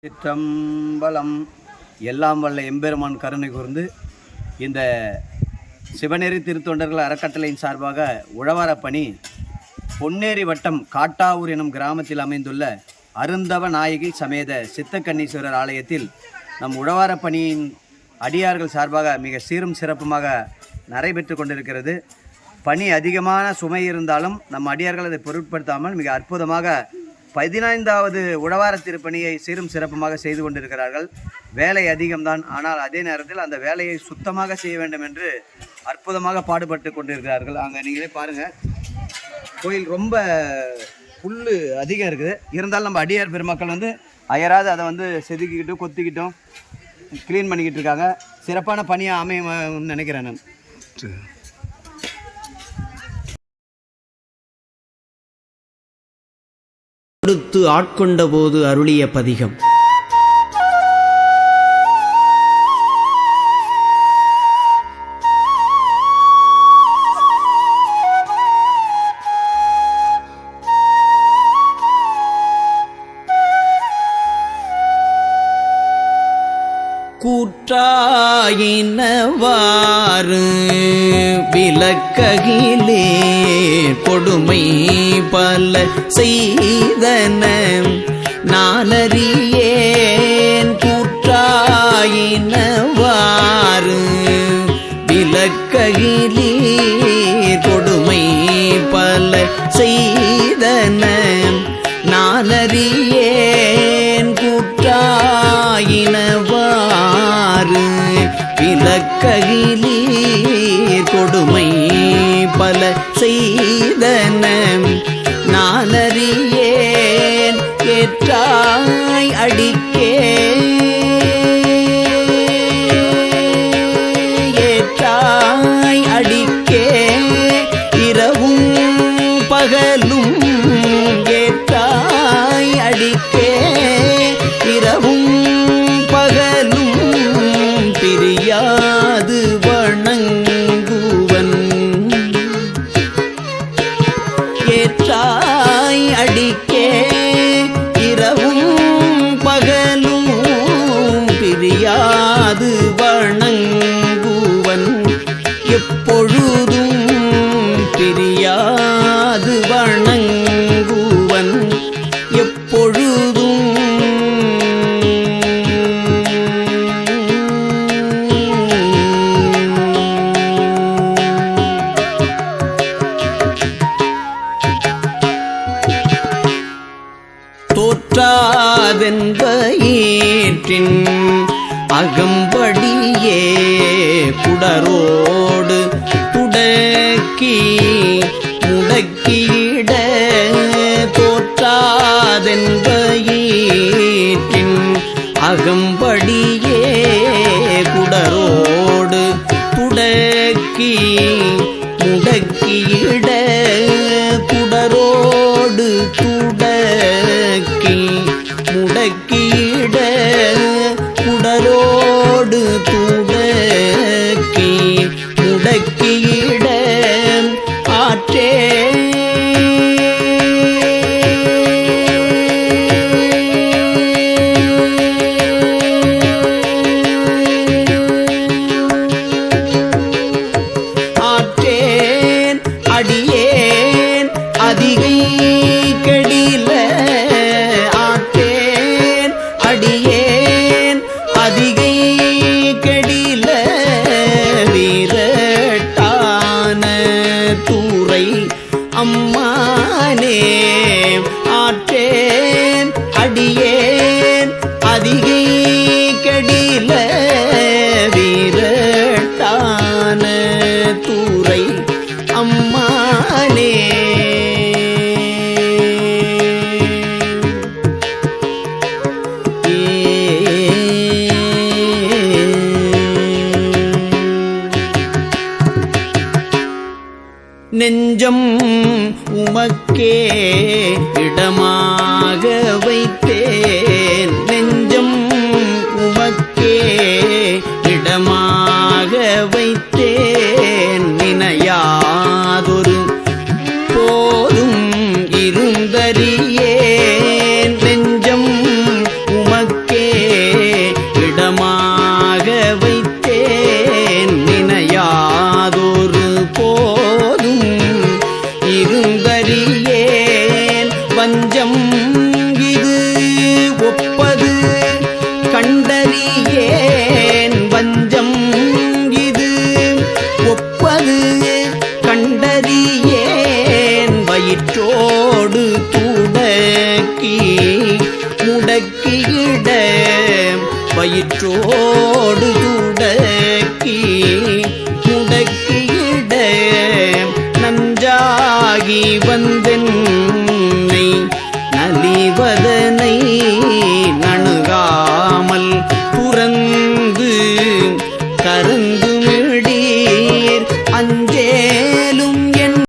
சிற்றம்பலம். எல்லாம் வல்ல எம்பெருமான் கருணை கூர்ந்து இந்த சிவநெறி திருத்தொண்டர்கள் அறக்கட்டளையின் சார்பாக உழவாரப் பணி பொன்னேரி வட்டம் காட்டாவூர் எனும் கிராமத்தில் அமைந்துள்ள அருந்தவ நாயகி சமேத சித்தக்கண்ணீஸ்வரர் ஆலயத்தில் நம் உழவாரப் பணியின் அடியார்கள் சார்பாக மிக சீரும் சிறப்புமாக நடைபெற்று கொண்டிருக்கிறது. பணி அதிகமான சுமை இருந்தாலும் நம் அடியார்கள் அதை பொருட்படுத்தாமல் மிக அற்புதமாக 15வது உழவார திருப்பணியை சீரும் சிறப்புமாக செய்து கொண்டிருக்கிறார்கள். வேலை அதிகம்தான், ஆனால் அதே நேரத்தில் அந்த வேலையை சுத்தமாக செய்ய வேண்டும் என்று அற்புதமாக பாடுபட்டு கொண்டிருக்கிறார்கள். அங்கே நீங்களே பாருங்கள், கோயில் ரொம்ப புல் அதிகம் இருக்குது. இருந்தாலும் நம்ம அடியார் பெருமக்கள் அயராது அதை செதுக்கிக்கிட்டும் கொத்திக்கிட்டும் க்ளீன் பண்ணிக்கிட்டு இருக்காங்க. சிறப்பான பணியாக அமையும் நினைக்கிறேன் நான். கொடுத்து ஆட்கொண்ட போது அருளிய பதிகம். கூற்றாயினவாறு விலக்ககிலே கொடுமை பல செய்தன நானறியேன். கூற்றாயினவாறு விலக்ககிலே கொடுமை பல செய்தன நானறியேன். கூற்றாயினவாறு விலக்ககிலே கொடுமை பல செய்தன நானறியேன். ஏற்றாய் அடிக்கே ஏற்றாய் அடிக்கே இரவும் பகலும் ஏற்றாய் அடிக்கே இரவும் பகலும் பிரியாது வணங்குவன். ஏற்றாய் அடிக்கே இரவும் பகலும் பிரியாது வணங்குவன். எப்பொழுதும் பிரியாது வணங்குவன். எப்பொழுதும் தோற்றாதென்பயிற்றின் அகம்படியே குடரோடு துடக்கி முடக்கிட. தோற்றாதென்பயிற்றின் அகம்படியே குடரோடு துடக்கி முடக்கிட. குடரோடு துடக்கி முடக்கிட. குடரோடு துடக்கி முடக்கிட. ஆற்றே வஞ்சம் இது ஒப்பது கண்டறியேன் வஞ்சம் இது ஒப்பது கண்டறியேன் வயிற்றோடு முடக்கியிட வயிற்றோடு